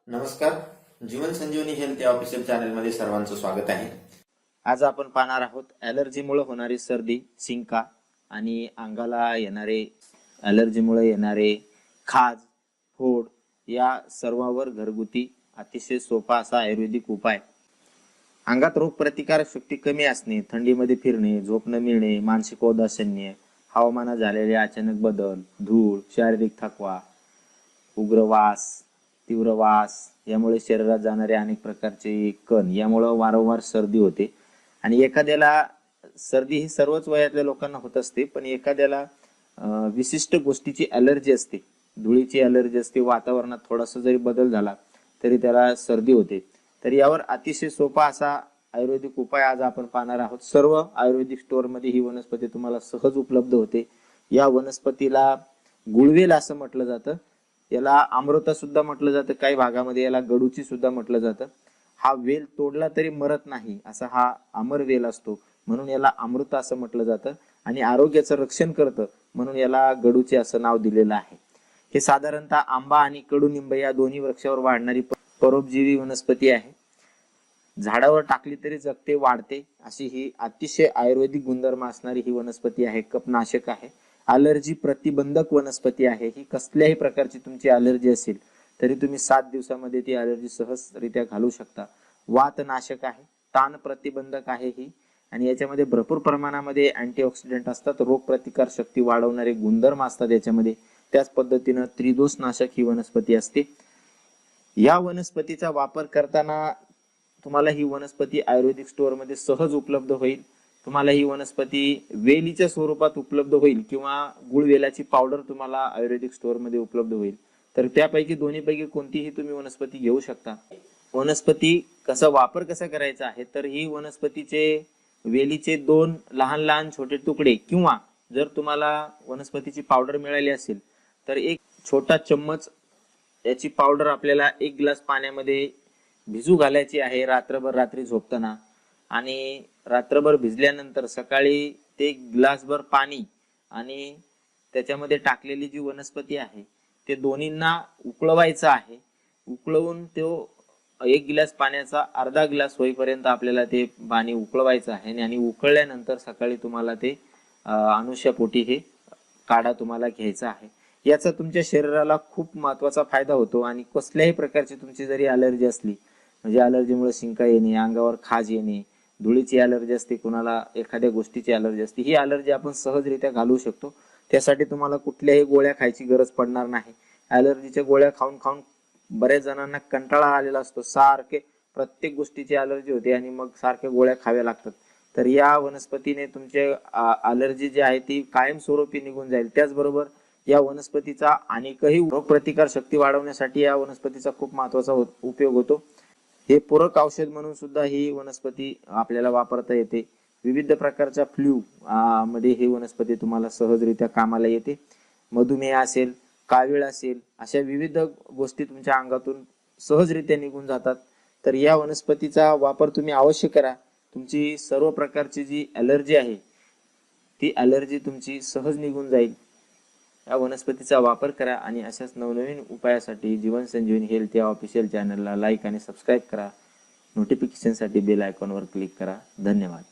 नमस्कार. जीवन संजीवनी हेल्थ या ऑफिशियल चॅनलमध्ये सर्वांचं स्वागत आहे. आज आपण पाहणार आहोत ॲलर्जीमुळे होणारी सर्दी, शिंका आणि अंगाला येणारे ॲलर्जीमुळे येणारे खाज, फोड या सर्वांवर घरगुती अतिशय सोपा असा आयुर्वेदिक उपाय. अंगात रोगप्रतिकारक शक्ती कमी असणे, थंडीमध्ये फिरणे, झोप न मिळणे, मानसिक औदासन्य, हवामानात झालेले अचानक बदल, धूळ, शारीरिक थकवा, उग्र वास, तीव्र वास यामुळे शरीरात जाणारे अनेक प्रकारचे कण यामुळे वारंवार सर्दी होते. आणि एखाद्याला सर्दी ही सर्वच वयातल्या लोकांना होत असते, पण एखाद्याला विशिष्ट गोष्टीची ॲलर्जी असते, धुळीची ॲलर्जी असते, वातावरणात थोडासा जरी बदल झाला तरी त्याला सर्दी होते. तर यावर अतिशय सोपा असा आयुर्वेदिक उपाय आज आपण पाहणार आहोत. सर्व आयुर्वेदिक स्टोअरमध्ये ही वनस्पती तुम्हाला सहज उपलब्ध होते. या वनस्पतीला गुळवेल असं म्हटलं जातं, याला अमृता सुद्धा म्हटलं जातं, काही भागामध्ये याला गडूची सुद्धा म्हटलं जातं. हा वेल तोडला तरी मरत नाही असा हा अमर वेल असतो, म्हणून याला अमृता असं म्हटलं जातं. आणि आरोग्याचं रक्षण करतं म्हणून याला गडूचे असं नाव दिलेलं आहे. हे साधारणतः आंबा आणि कडुनिंब या दोन्ही वृक्षावर वाढणारी परोपजीवी वनस्पती आहे. झाडावर टाकली तरी जगते, वाढते अशी ही अतिशय आयुर्वेदिक गुणधर्म असणारी ही वनस्पती आहे. कफनाशक आहे, ॲलर्जी प्रतिबंधक वनस्पती आहे. ही कसल्याही प्रकारची तुमची ॲलर्जी असेल तरी तुम्ही 7 दिवसामध्ये ती ॲलर्जी सहजरित्या घालू शकता. वातनाशक आहे, ताण प्रतिबंधक आहे ही, आणि याच्यामध्ये भरपूर प्रमाणामध्ये अँटीऑक्सिडंट असतात, रोगप्रतिकार शक्ती वाढवणारे गुणधर्म असतात याच्यामध्ये. त्याच पद्धतीनं त्रिदोषनाशक ही वनस्पती असते. या वनस्पतीचा वापर करताना तुम्हाला ही वनस्पती आयुर्वेदिक स्टोअरमध्ये सहज उपलब्ध होईल. तुम्हाला ही वनस्पती वेलीच्या स्वरूपात उपलब्ध होईल किंवा गुळवेलाची पावडर तुम्हाला आयुर्वेदिक स्टोअरमध्ये उपलब्ध होईल. तर त्यापैकी दोन्हीपैकी कोणतीही तुम्ही वनस्पती घेऊ शकता. वनस्पती वापर कसा करायचा आहे, तर ही वनस्पतीचे वेलीचे 2 लहान लहान छोटे तुकडे, किंवा जर तुम्हाला वनस्पतीची पावडर मिळाली असेल तर एक छोटा चम्मच याची पावडर आपल्याला 1 ग्लास पाण्यामध्ये भिजू घालायची आहे रात्रभर, रात्री झोपताना. आणि रात्रभर भिजल्यानंतर सकाळी ते ग्लासभर पाणी आणि त्याच्यामध्ये टाकलेली जी वनस्पती आहे ते दोन्हींना उकळवायचं आहे. उकळवून तो 1 गिलास पाण्याचा अर्धा ग्लास होईपर्यंत आपल्याला ते पाणी उकळवायचं आहे. आणि उकळल्यानंतर सकाळी तुम्हाला ते अनुष्यापोटी हे काढा तुम्हाला घ्यायचा आहे. याचा तुमच्या शरीराला खूप महत्वाचा फायदा होतो. आणि कसल्याही प्रकारची तुमची जरी ॲलर्जी असली, म्हणजे ॲलर्जीमुळे शिंका येणे, अंगावर खाज येणे, धुळीची ॲलर्जी असते, कुणाला एखाद्या गोष्टीची ॲलर्जी असते, ही ॲलर्जी आपण सहजरित्या घालवू शकतो. त्यासाठी तुम्हाला कुठल्याही गोळ्या खायची गरज पडणार नाही. ॲलर्जीच्या गोळ्या खाऊन खाऊन बऱ्याच जणांना कंटाळा आलेला असतो, सारखे प्रत्येक गोष्टीची ॲलर्जी होते आणि मग सारख्या गोळ्या खाव्या लागतात. तर या वनस्पतीने तुमचे ॲलर्जी जी आहे ती कायमस्वरूपी निघून जाईल. त्याचबरोबर या वनस्पतीचा अनेकही रोगप्रतिकार शक्ती वाढवण्यासाठी या वनस्पतीचा खूप महत्वाचा उपयोग होतो. हे पूरक औषध म्हणून सुद्धा ही वनस्पती आपल्याला वापरता येते. विविध प्रकारच्या फ्लू मध्ये ही वनस्पती तुम्हाला सहजरित्या कामाला येते. मधुमेह असेल, कावीळ असेल, अशा विविध गोष्टी तुमच्या अंगातून सहजरित्या निघून जातात. तर या वनस्पतीचा वापर तुम्ही अवश्य करा. तुमची सर्व प्रकारची जी ॲलर्जी आहे ती ॲलर्जी तुमची सहज निघून जाईल. या वनस्पतीचा वापर करा आणि अशाच नवनवीन उपायासाठी जीवन संजीवनी हेल्थ या ऑफिशियल चॅनलला लाईक आणि सबस्क्राईब करा. नोटिफिकेशनसाठी बेल आयकॉनवर क्लिक करा. धन्यवाद.